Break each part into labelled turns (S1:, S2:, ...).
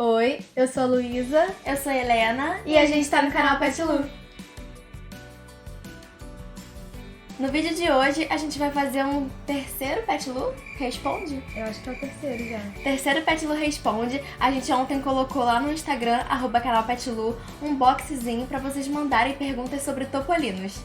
S1: Oi, eu sou a Luísa.
S2: Eu sou a Helena.
S1: E a gente tá no canal Pet Lu.
S2: No vídeo de hoje, a gente vai fazer um terceiro Pet Lu Responde?
S1: Eu acho que é o terceiro já.
S2: Terceiro Pet Lu Responde. A gente ontem colocou lá no Instagram, @canal Pet Lu, um boxzinho pra vocês mandarem perguntas sobre topolinos.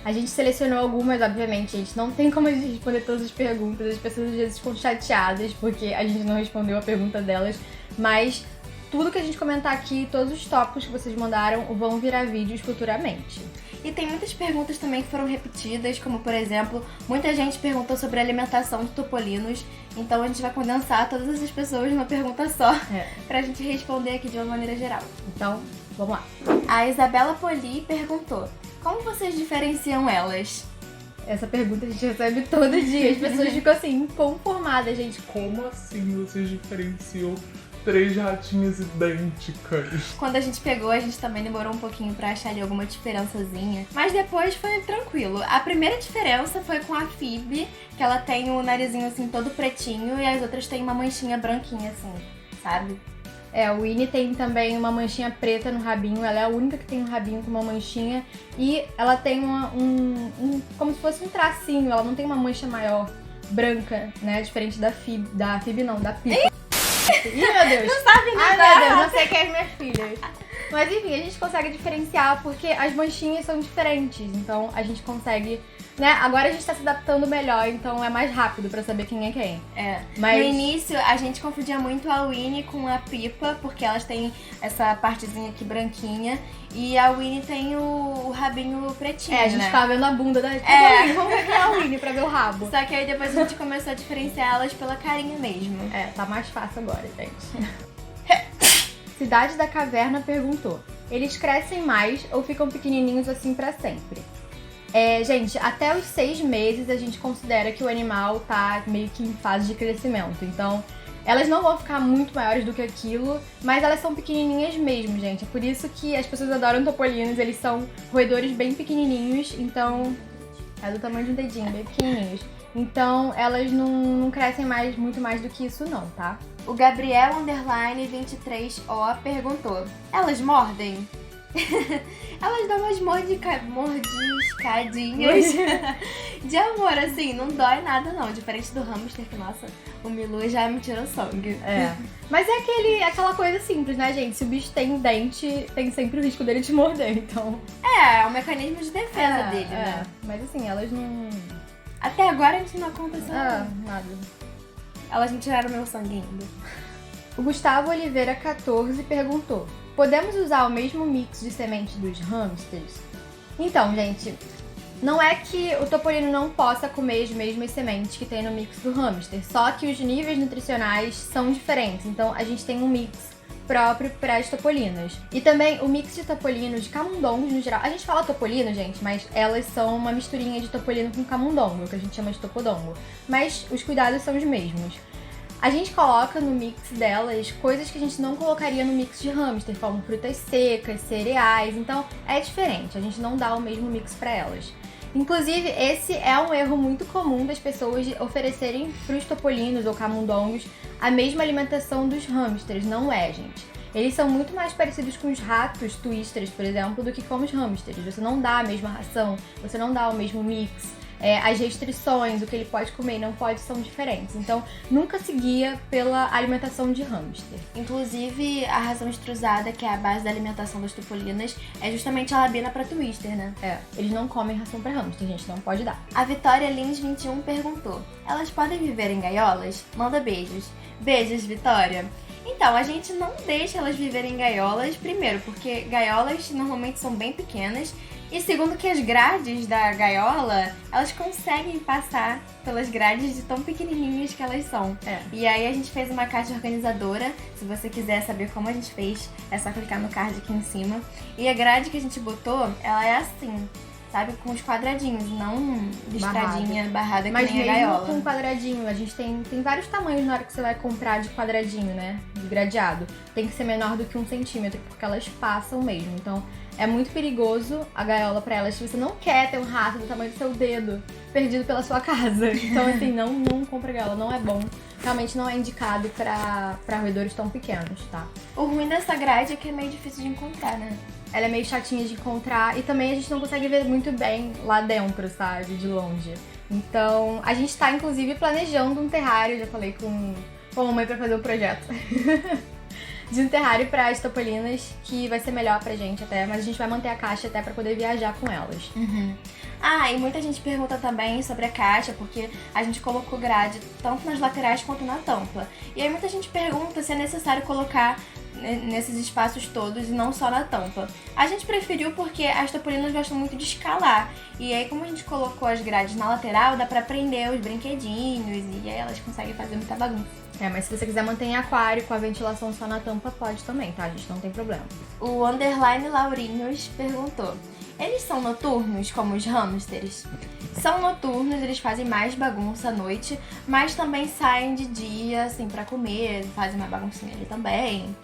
S1: A gente selecionou algumas, obviamente, gente. Não tem como a gente responder todas as perguntas. As pessoas às vezes ficam chateadas porque a gente não respondeu a pergunta delas. Mas tudo que a gente comentar aqui, todos os tópicos que vocês mandaram, vão virar vídeos futuramente.
S2: E tem muitas perguntas também que foram repetidas, como por exemplo, muita gente perguntou sobre a alimentação de topolinos. Então a gente vai condensar todas essas pessoas numa pergunta só, pra gente responder aqui de uma maneira geral.
S1: Então, vamos lá.
S2: A Isabela Poli perguntou: como vocês diferenciam elas?
S1: Essa pergunta a gente recebe todo dia. As pessoas ficam assim, inconformadas, gente.
S3: Como assim vocês diferenciam 3 ratinhas idênticas?
S2: Quando a gente pegou, a gente também demorou um pouquinho pra achar ali alguma diferençazinha. Mas depois foi tranquilo. A primeira diferença foi com a Phoebe, que ela tem o narizinho assim todo pretinho e as outras têm uma manchinha branquinha assim, sabe?
S1: O Winnie tem também uma manchinha preta no rabinho. Ela é a única que tem um rabinho com uma manchinha. E ela tem como se fosse um tracinho. Ela não tem uma mancha maior, branca, né? Diferente da Phoebe. Da Phoebe não, da Pipa. Ih, meu Deus!
S2: Não sabe nada!
S1: Ai, meu Deus, não sei quem é minha filha. Mas enfim, a gente consegue diferenciar porque as manchinhas são diferentes. Então a gente consegue, né? Agora a gente tá se adaptando melhor, então é mais rápido pra saber quem é quem. Mas
S2: no início, a gente confundia muito a Winnie com a Pipa, porque elas têm essa partezinha aqui branquinha. E a Winnie tem o rabinho pretinho,
S1: a gente
S2: né?
S1: ficava vendo a bunda da gente. Vamos ver quem é a Winnie pra ver o rabo.
S2: Só que aí depois a gente começou a diferenciar elas pela carinha mesmo.
S1: Tá mais fácil agora, gente. Cidade da Caverna perguntou: eles crescem mais ou ficam pequenininhos assim pra sempre? Gente, até os 6 meses a gente considera que o animal tá meio que em fase de crescimento. Então, elas não vão ficar muito maiores do que aquilo, mas elas são pequenininhas mesmo, gente. É por isso que as pessoas adoram topolinos. Eles são roedores bem pequenininhos, então é do tamanho de um dedinho, bem pequenininhos. Então, elas não crescem muito mais do que isso não, tá?
S2: O Gabriel _23O perguntou: elas mordem? Elas dão umas mordiscadinhas de amor, assim, não dói nada não. Diferente do hamster, que nossa, o Milu já me tirou sangue.
S1: Mas é aquela coisa simples, né, gente? Se o bicho tem dente, tem sempre o risco dele te morder, então...
S2: É um mecanismo de defesa dele, né?
S1: Mas assim, elas não...
S2: Até agora a gente não aconteceu nada. Elas me tiraram meu sangue ainda.
S1: O Gustavo Oliveira 14 perguntou: podemos usar o mesmo mix de semente dos hamsters? Então, gente, não é que o topolino não possa comer as mesmas sementes que tem no mix do hamster, só que os níveis nutricionais são diferentes, então a gente tem um mix próprio para as topolinas. E também o mix de topolino, de camundongos no geral. A gente fala topolino, gente, mas elas são uma misturinha de topolino com camundongo, que a gente chama de topodongo. Mas os cuidados são os mesmos. A gente coloca no mix delas coisas que a gente não colocaria no mix de hamster, como frutas secas, cereais, então é diferente, a gente não dá o mesmo mix para elas. Inclusive, esse é um erro muito comum das pessoas de oferecerem para os topolinos ou camundongos a mesma alimentação dos hamsters. Não é, gente. Eles são muito mais parecidos com os ratos twisters, por exemplo, do que com os hamsters. Você não dá a mesma ração, você não dá o mesmo mix. As restrições, o que ele pode comer e não pode, são diferentes. Então, nunca se guia pela alimentação de hamster.
S2: Inclusive, a ração extrusada, que é a base da alimentação das topolinas, é justamente a labina para twister, né?
S1: Eles não comem ração para hamster, gente, não pode dar.
S2: A Vitória Lins 21 perguntou: elas podem viver em gaiolas? Manda beijos. Beijos, Vitória. Então, a gente não deixa elas viverem em gaiolas, primeiro, porque gaiolas normalmente são bem pequenas, e segundo que as grades da gaiola, elas conseguem passar pelas grades de tão pequenininhas que elas são. E aí a gente fez uma caixa organizadora. Se você quiser saber como a gente fez, é só clicar no card aqui em cima. E a grade que a gente botou, ela é assim, sabe? Com os quadradinhos, não listradinha, barrada que nem a gaiola.
S1: Mas mesmo com quadradinho, a gente tem vários tamanhos na hora que você vai comprar de quadradinho, né? De gradeado. Tem que ser menor do que 1 centímetro, porque elas passam mesmo. Então, é muito perigoso a gaiola pra elas. Se você não quer ter um rato do tamanho do seu dedo perdido pela sua casa. Então, assim, não compra gaiola, não é bom. realmente não é indicado pra roedores tão pequenos, tá?
S2: O ruim dessa grade é que é meio difícil de encontrar, né?
S1: Ela é meio chatinha de encontrar e também a gente não consegue ver muito bem lá dentro, sabe? De longe. Então, a gente tá, inclusive, planejando um terrário, já falei com a mamãe pra fazer um projeto. De um terrário para as topolinas, que vai ser melhor pra gente até, mas a gente vai manter a caixa até pra poder viajar com elas.
S2: Ah, e muita gente pergunta também sobre a caixa, porque a gente colocou grade tanto nas laterais quanto na tampa. E aí muita gente pergunta se é necessário colocar nesses espaços todos e não só na tampa. A gente preferiu porque as topolinas gostam muito de escalar. E aí, como a gente colocou as grades na lateral, dá pra prender os brinquedinhos e aí elas conseguem fazer muita bagunça.
S1: Mas se você quiser manter em aquário com a ventilação só na tampa, pode também, tá? A gente não tem problema.
S2: O underline Laurinhos perguntou: eles são noturnos, como os hamsters? São noturnos, eles fazem mais bagunça à noite, mas também saem de dia, assim, pra comer, fazem uma baguncinha ali também.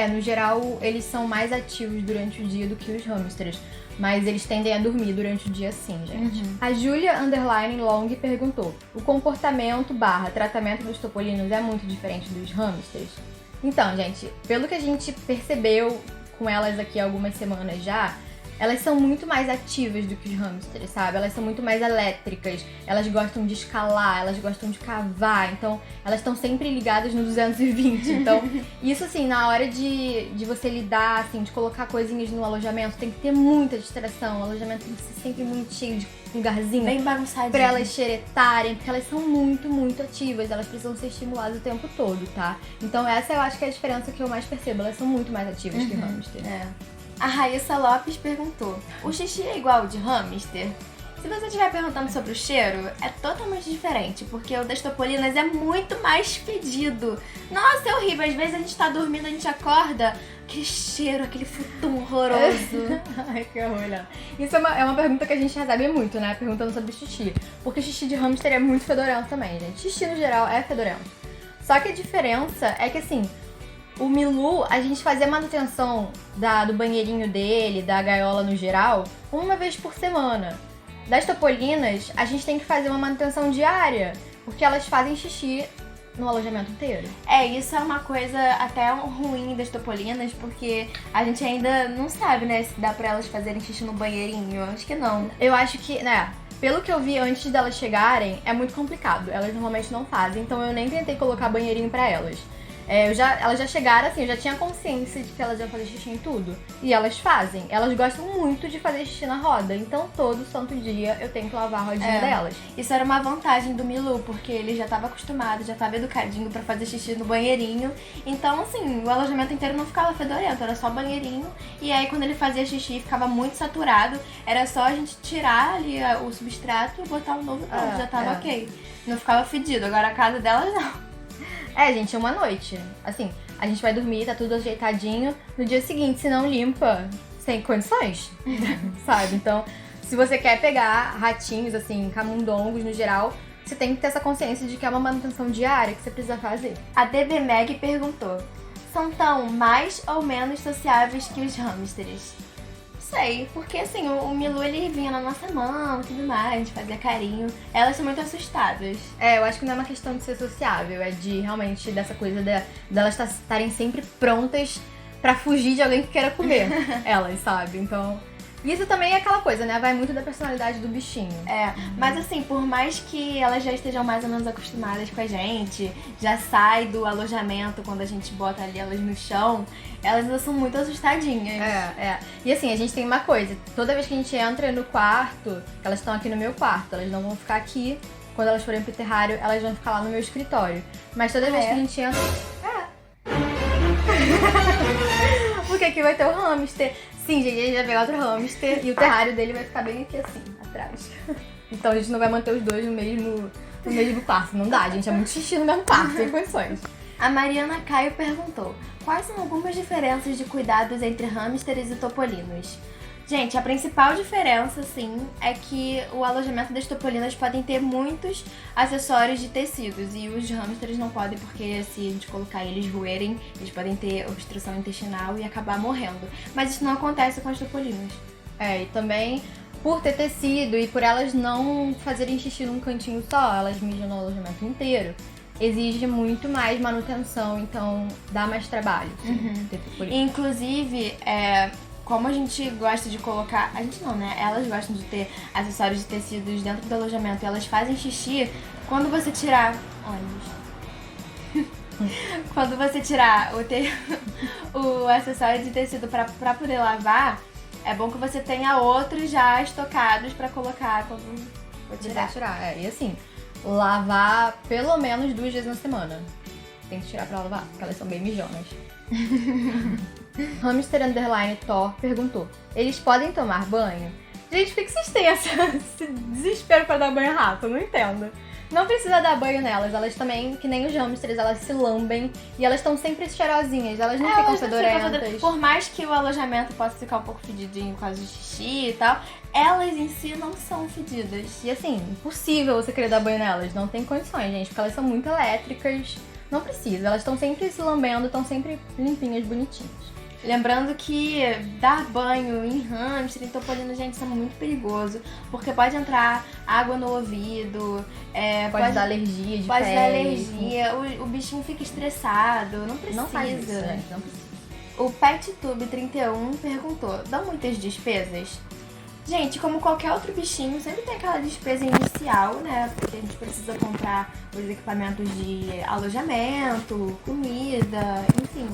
S1: No geral, eles são mais ativos durante o dia do que os hamsters, mas eles tendem a dormir durante o dia sim, gente. A Julia Underline Long perguntou: o comportamento / tratamento dos topolinos é muito diferente dos hamsters? Então, gente, pelo que a gente percebeu com elas aqui há algumas semanas já, elas são muito mais ativas do que os hamsters, sabe? Elas são muito mais elétricas, elas gostam de escalar, elas gostam de cavar, então elas estão sempre ligadas no 220. Então, isso assim, na hora de você lidar, assim, de colocar coisinhas no alojamento, tem que ter muita distração. O alojamento tem que ser sempre muito cheio de lugarzinho.
S2: Bem bagunçadinho.
S1: Pra elas xeretarem, porque elas são muito, muito ativas, elas precisam ser estimuladas o tempo todo, tá? Então essa eu acho que é a diferença que eu mais percebo, elas são muito mais ativas que o hamster.
S2: A Raíssa Lopes perguntou: o xixi é igual ao de hamster? Se você estiver perguntando sobre o cheiro, é totalmente diferente, porque o das topolinas é muito mais fedido. Nossa, é horrível. Às vezes a gente tá dormindo, a gente acorda, aquele cheiro, aquele futum horroroso.
S1: Ai, que horror, não. Isso é uma pergunta que a gente recebe muito, né? Perguntando sobre xixi. Porque o xixi de hamster é muito fedorento também, gente. Xixi, no geral, é fedorento. Só que a diferença é que, assim, o Milu, a gente fazia manutenção do banheirinho dele, da gaiola no geral, uma vez por semana. Das topolinas, a gente tem que fazer uma manutenção diária, porque elas fazem xixi no alojamento inteiro.
S2: Isso é uma coisa até ruim das topolinas, porque a gente ainda não sabe, né, se dá pra elas fazerem xixi no banheirinho. Eu acho que não.
S1: Eu acho que, pelo que eu vi antes delas chegarem, é muito complicado. Elas normalmente não fazem, então eu nem tentei colocar banheirinho pra elas. Elas já chegaram assim, eu já tinha consciência de que elas iam fazer xixi em tudo. E elas fazem. Elas gostam muito de fazer xixi na roda. Então todo santo dia eu tenho que lavar a rodinha delas.
S2: Isso era uma vantagem do Milu, porque ele já estava acostumado, já estava educadinho pra fazer xixi no banheirinho. Então, assim, o alojamento inteiro não ficava fedorento, era só banheirinho. E aí quando ele fazia xixi ficava muito saturado, era só a gente tirar ali o substrato e botar um novo pronto, já tava ok. Não ficava fedido. Agora a casa delas não.
S1: Gente, uma noite. Assim, a gente vai dormir, tá tudo ajeitadinho. No dia seguinte, se não limpa, sem condições, sabe? Então, se você quer pegar ratinhos, assim, camundongos no geral, você tem que ter essa consciência de que é uma manutenção diária que você precisa fazer.
S2: A DB Meg perguntou: são tão mais ou menos sociáveis que os hamsters? Sei, porque assim, o Milu ele vinha na nossa mão e tudo mais, a gente fazia carinho. Elas são muito assustadas.
S1: Eu acho que não é uma questão de ser sociável, é de realmente dessa coisa delas estarem sempre prontas pra fugir de alguém que queira comer elas, sabe? Então, isso também é aquela coisa, né? Vai muito da personalidade do bichinho.
S2: Mas assim, por mais que elas já estejam mais ou menos acostumadas com a gente, já sai do alojamento quando a gente bota ali elas no chão, elas ainda são muito assustadinhas.
S1: E assim, a gente tem uma coisa, toda vez que a gente entra no quarto, elas estão aqui no meu quarto, elas não vão ficar aqui. Quando elas forem pro terrário, elas vão ficar lá no meu escritório. Mas toda vez que a gente entra... Porque aqui vai ter o hamster. Sim, gente, a gente vai pegar outro hamster e o terrário dele vai ficar bem aqui assim, atrás. Então a gente não vai manter os dois no mesmo quarto. Não dá, gente, é muito xixi no mesmo quarto, sem condições.
S2: A Mariana Caio perguntou: quais são algumas diferenças de cuidados entre hamsters e topolinos? Gente, a principal diferença, sim, é que o alojamento das topolinas podem ter muitos acessórios de tecidos e os hamsters não podem, porque se a gente colocar eles roerem, eles podem ter obstrução intestinal e acabar morrendo. Mas isso não acontece com as topolinas.
S1: E também, por ter tecido e por elas não fazerem xixi num cantinho só, elas mijam no alojamento inteiro. exige muito mais manutenção, então dá mais trabalho. Ter topolino.
S2: Inclusive, como a gente gosta de colocar... A gente não, né? Elas gostam de ter acessórios de tecidos dentro do alojamento e elas fazem xixi. Quando você tirar... Olha, quando você tirar o acessório de tecido pra poder lavar, é bom que você tenha outros já estocados pra colocar quando for tirar.
S1: E assim, lavar pelo menos 2 vezes na semana. Tem que tirar pra lavar, porque elas são bem mijonas. Hamster Underline Thor perguntou: eles podem tomar banho? Gente, por que vocês têm esse desespero pra dar banho a rato? Eu não entendo. Não precisa dar banho nelas, elas também, que nem os hamsters, elas se lambem e elas estão sempre cheirosinhas, elas não ficam fedorentas.
S2: Por mais que o alojamento possa ficar um pouco fedidinho por causa de xixi e tal, elas em si não são fedidas.
S1: E assim, impossível você querer dar banho nelas, não tem condições, gente, porque elas são muito elétricas, não precisa, elas estão sempre se lambendo, estão sempre limpinhas, bonitinhas.
S2: Lembrando que dar banho em hamster, em topolino, gente, isso é muito perigoso. Porque pode entrar água no ouvido,
S1: pode dar alergia de
S2: pode
S1: pele.
S2: dar alergia, o bichinho fica estressado, não precisa.
S1: Não faz isso, gente, não precisa.
S2: O PetTube31 perguntou, dão muitas despesas? Gente, como qualquer outro bichinho, sempre tem aquela despesa inicial, né? Porque a gente precisa comprar os equipamentos de alojamento, comida, enfim...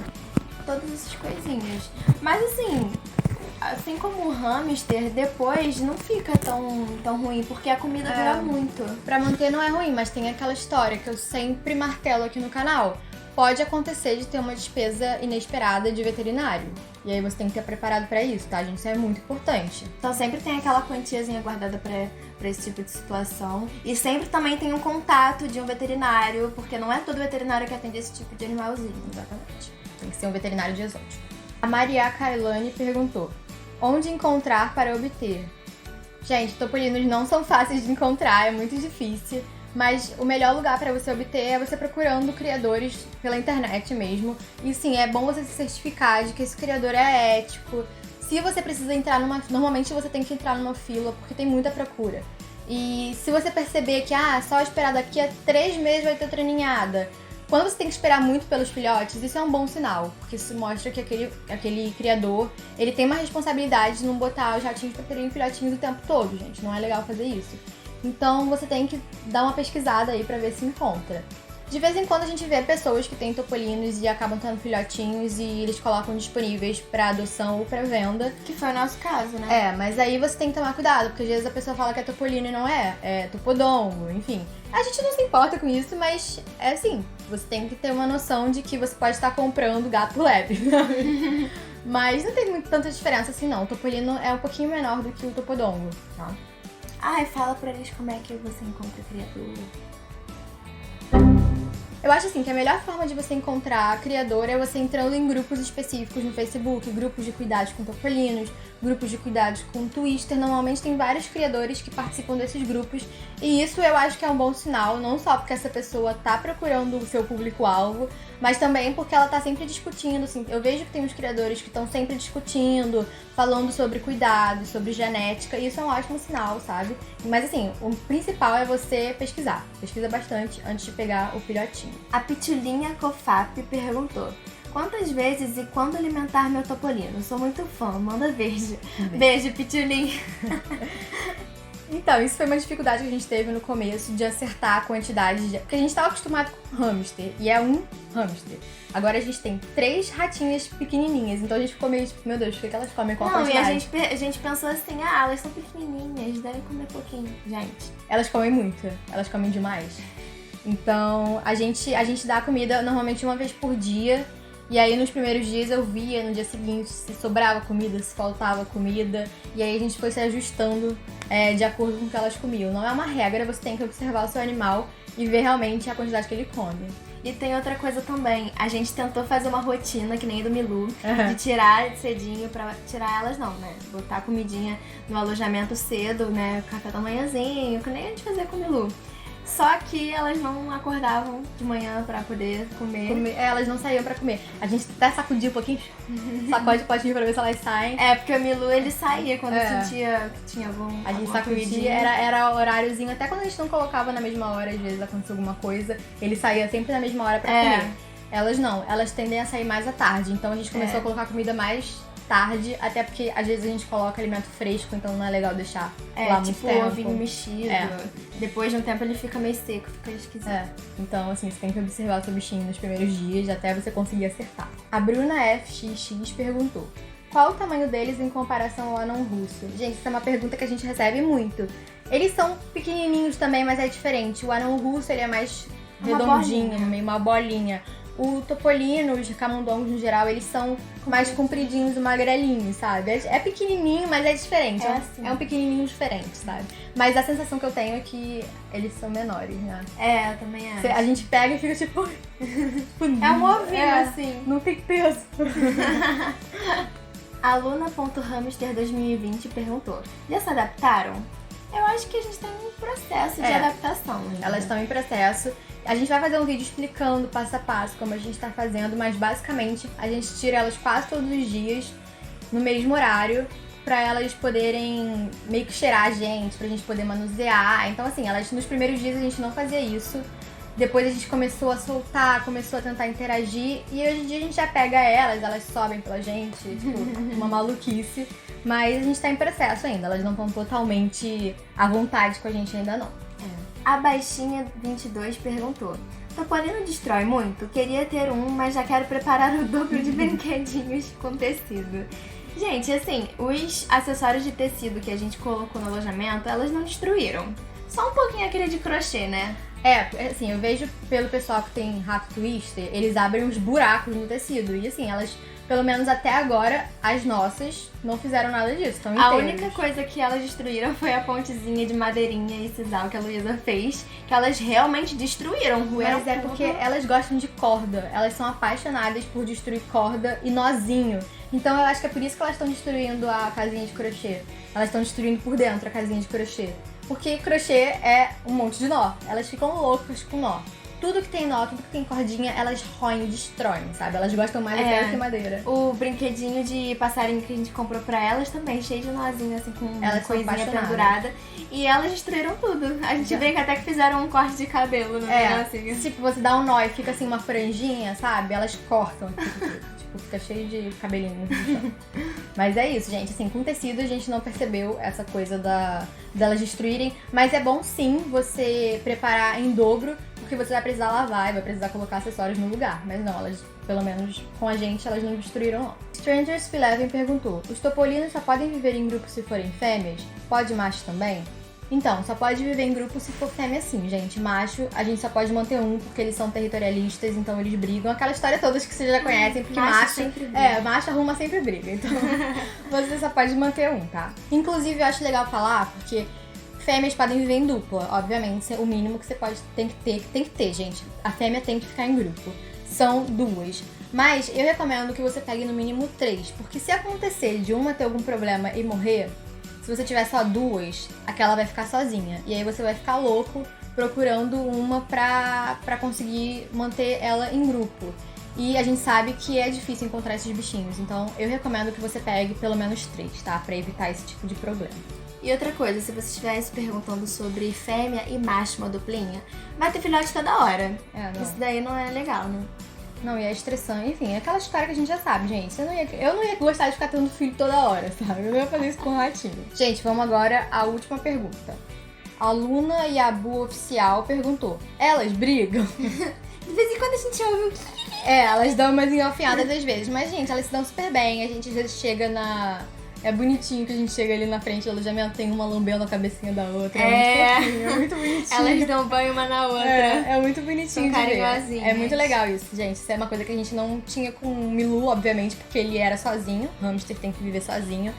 S2: todas essas coisinhas. Mas assim como o hamster, depois não fica tão ruim, porque a comida dura muito.
S1: Pra manter não é ruim, mas tem aquela história que eu sempre martelo aqui no canal. Pode acontecer de ter uma despesa inesperada de veterinário. E aí você tem que estar preparado pra isso, tá, gente? Isso é muito importante.
S2: Então sempre tem aquela quantiazinha guardada pra esse tipo de situação. E sempre também tem um contato de um veterinário, porque não é todo veterinário que atende esse tipo de animalzinho.
S1: Exatamente. Tem que ser um veterinário de exótico. A Maria Kailane perguntou: onde encontrar para obter? Gente, topolinos não são fáceis de encontrar, é muito difícil. Mas o melhor lugar para você obter é você procurando criadores pela internet mesmo. E sim, é bom você se certificar de que esse criador é ético. Se você precisa entrar normalmente você tem que entrar numa fila, porque tem muita procura. E se você perceber que, só esperar daqui a 3 meses vai ter outra ninhada. Quando você tem que esperar muito pelos filhotes, isso é um bom sinal, porque isso mostra que aquele criador, ele tem uma responsabilidade de não botar os ratinhos pra terem filhotinhos o tempo todo, gente. Não é legal fazer isso. Então você tem que dar uma pesquisada aí pra ver se encontra. De vez em quando a gente vê pessoas que têm topolinos e acabam tendo filhotinhos e eles colocam disponíveis pra adoção ou pra venda.
S2: Que foi o nosso caso, né?
S1: Mas aí você tem que tomar cuidado, porque às vezes a pessoa fala que é topolino e não é topodongo, enfim. A gente não se importa com isso, mas é assim, você tem que ter uma noção de que você pode estar comprando gato leve, sabe? Mas não tem tanta diferença assim não, o topolino é um pouquinho menor do que o topodongo, tá?
S2: Fala pra eles como é que você encontra o criador.
S1: Eu acho assim que a melhor forma de você encontrar criador é você entrando em grupos específicos no Facebook, grupos de cuidados com topolinos, grupos de cuidados com twister. Normalmente tem vários criadores que participam desses grupos e isso eu acho que é um bom sinal, não só porque essa pessoa tá procurando o seu público-alvo, mas também porque ela tá sempre discutindo, assim. Eu vejo que tem uns criadores que estão sempre discutindo, falando sobre cuidados, sobre genética, e isso é um ótimo sinal, sabe? Mas assim, o principal é você pesquisar. Pesquisa bastante antes de pegar o filhotinho.
S2: A Pitulinha Cofap perguntou: quantas vezes e quando alimentar meu topolino? Sou muito fã, manda beijo. Beijo, Pitulinha.
S1: Então, isso foi uma dificuldade que a gente teve no começo de acertar a quantidade porque a gente estava acostumado com hamster, e é um hamster. Agora a gente tem 3 ratinhas pequenininhas, então a gente ficou meio tipo, meu Deus, o que elas comem com a quantidade?
S2: E a gente pensou assim, elas são pequenininhas, devem comer pouquinho. Gente,
S1: elas comem muito, elas comem demais. Então, a gente dá comida normalmente uma vez por dia. E aí, nos primeiros dias, eu via no dia seguinte se sobrava comida, se faltava comida. E aí, a gente foi se ajustando de acordo com o que elas comiam. Não é uma regra, você tem que observar o seu animal e ver realmente a quantidade que ele come.
S2: E tem outra coisa também. A gente tentou fazer uma rotina, que nem do Milu, de tirar cedinho pra... Tirar elas não, né? Botar a comidinha no alojamento cedo, né? Café da manhãzinho, que nem a gente fazia com o Milu. Só que elas não acordavam de manhã pra poder comer.
S1: Elas não saíam pra comer. A gente até sacudia um pouquinho, sacode o potinho pra ver se elas saem.
S2: É, porque o Milu, ele saía quando sentia que tinha algum.
S1: A gente
S2: alguma
S1: sacudia,
S2: comidinha.
S1: era horáriozinho, até quando a gente não colocava na mesma hora, às vezes acontecia alguma coisa, ele saía sempre na mesma hora pra comer. Elas não, elas tendem a sair mais à tarde, então a gente começou a colocar comida mais tarde, até porque às vezes a gente coloca alimento fresco, então não é legal deixar lá muito
S2: tipo
S1: tempo.
S2: ovinho mexido. Depois de um tempo ele fica meio seco, fica esquisito.
S1: Então assim, você tem que observar o seu bichinho nos primeiros dias, até você conseguir acertar. A Bruna FXX perguntou: qual o tamanho deles em comparação ao anão russo? Gente, essa é uma pergunta que a gente recebe muito. Eles são pequenininhos também, mas é diferente. O anão russo, ele é mais redondinho, meio uma bolinha. O topolino, os camundongos no geral, eles são mais compridinhos e magrelinhos, sabe? É pequenininho, mas é diferente. É um pequenininho diferente, sabe? Mas a sensação que eu tenho é que eles são menores, né?
S2: Eu também acho.
S1: A gente pega e fica tipo...
S2: É um ovinho, assim.
S1: Não tem peso.
S2: Aluna.hamster 2020 perguntou: já se adaptaram? Eu acho que a gente tá em um processo de adaptação. Né?
S1: Elas estão em processo. A gente vai fazer um vídeo explicando passo a passo como a gente tá fazendo, mas basicamente a gente tira elas quase todos os dias, no mesmo horário, pra elas poderem meio que cheirar a gente, pra gente poder manusear. Então assim, nos primeiros dias a gente não fazia isso. Depois a gente começou a soltar, começou a tentar interagir. E hoje em dia a gente já pega elas sobem pela gente, tipo, uma maluquice. Mas a gente tá em processo ainda, elas não estão totalmente à vontade com a gente ainda não.
S2: A Baixinha 22 perguntou: topolino destrói muito? Queria ter um, mas já quero preparar o dobro de brinquedinhos com tecido. Gente, assim, os acessórios de tecido que a gente colocou no alojamento, elas não destruíram. Só um pouquinho aquele de crochê, né?
S1: Assim, eu vejo pelo pessoal que tem rato twister, eles abrem uns buracos no tecido. E assim, elas, pelo menos até agora, as nossas não fizeram nada disso, estão inteiras.
S2: A única coisa que elas destruíram foi a pontezinha de madeirinha e sisal que a Luísa fez, que elas realmente destruíram,
S1: Mas é porque elas gostam de corda, elas são apaixonadas por destruir corda e nozinho. Então eu acho que é por isso que elas estão destruindo a casinha de crochê. Elas estão destruindo por dentro a casinha de crochê. Porque crochê é um monte de nó. Elas ficam loucas com nó. Tudo que tem nó, tudo que tem cordinha, elas roem e destroem, sabe? Elas gostam mais de ferro que madeira.
S2: O brinquedinho de passarinho que a gente comprou pra elas também, cheio de nozinho, assim, com
S1: elas
S2: coisinha pendurada. E elas destruíram tudo. A gente brinca até que fizeram um corte de cabelo no negocinho.
S1: Tipo, você dá um nó e fica assim uma franjinha, sabe? Elas cortam. Tipo, fica cheio de cabelinho no chão. Mas é isso, gente. Assim, com tecido a gente não percebeu essa coisa delas destruírem. Mas é bom sim você preparar em dobro, porque você vai precisar lavar e vai precisar colocar acessórios no lugar. Mas não, elas, pelo menos com a gente, elas não destruíram não. Strangers Eleven perguntou: os topolinos só podem viver em grupo se forem fêmeas? Pode macho também? Então, só pode viver em grupo se for fêmea sim, gente. Macho, a gente só pode manter um, porque eles são territorialistas, então eles brigam. Aquela história toda que vocês já conhecem, porque macho
S2: sempre briga.
S1: Macho arruma sempre briga. Então, você só pode manter um, tá? Inclusive, eu acho legal falar, porque fêmeas podem viver em dupla, obviamente. O mínimo que você tem que ter, gente. A fêmea tem que ficar em grupo. São 2. Mas eu recomendo que você pegue no mínimo 3, porque se acontecer de uma ter algum problema e morrer, se você tiver só 2, aquela vai ficar sozinha. E aí você vai ficar louco procurando uma pra conseguir manter ela em grupo. E a gente sabe que é difícil encontrar esses bichinhos. Então eu recomendo que você pegue pelo menos 3, tá? Pra evitar esse tipo de problema.
S2: E outra coisa, se você estiver se perguntando sobre fêmea e macho, uma duplinha, vai ter filhote toda hora. Isso daí não é legal, né?
S1: Não, e é estressante. Enfim, é aquela história que a gente já sabe, gente. Eu não ia gostar de ficar tendo filho toda hora, sabe? Eu não ia fazer isso com o ratinho. Gente, vamos agora à última pergunta. A Luna Yabu Oficial perguntou: elas brigam?
S2: De vez em quando a gente ouve
S1: elas dão umas engalfinhadas às vezes. Mas, gente, elas se dão super bem. A gente às vezes chega na... É bonitinho que a gente chega ali na frente do alojamento, tem uma lambendo a cabecinha da outra. É muito fofinho, é muito bonitinho.
S2: Elas dão banho uma na outra.
S1: É muito bonitinho de ver. É muito legal isso, gente. Isso é uma coisa que a gente não tinha com o Milu, obviamente, porque ele era sozinho. O hamster tem que viver sozinho.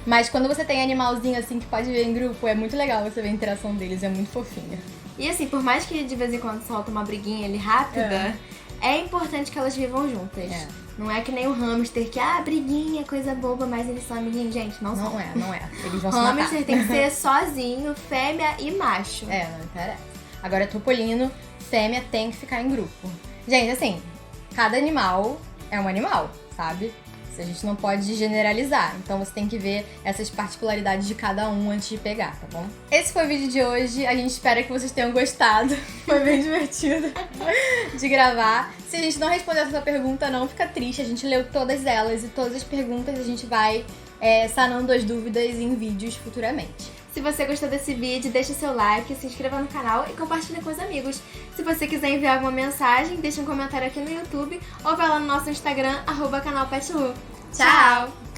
S1: Mas quando você tem animalzinho assim que pode viver em grupo, é muito legal você ver a interação deles, é muito fofinha.
S2: E assim, por mais que de vez em quando solta uma briguinha ali rápida, é importante que elas vivam juntas. Não é que nem o hamster, que briguinha, coisa boba, mas eles são amiguinhos. Gente, não são.
S1: Não é. Eles vão se matar.
S2: Hamster tem que ser sozinho, fêmea e macho.
S1: Não interessa. Agora, topolino, fêmea tem que ficar em grupo. Gente, assim, cada animal é um animal, sabe? A gente não pode generalizar, então você tem que ver essas particularidades de cada um antes de pegar, tá bom? Esse foi o vídeo de hoje, a gente espera que vocês tenham gostado, foi bem divertido de gravar. Se a gente não responder essa sua pergunta, não fica triste, a gente leu todas elas e todas as perguntas a gente vai sanando as dúvidas em vídeos futuramente.
S2: Se você gostou desse vídeo, deixa seu like, se inscreva no canal e compartilhe com os amigos. Se você quiser enviar alguma mensagem, deixa um comentário aqui no YouTube ou vai lá no nosso Instagram, @canalPetLu. Tchau!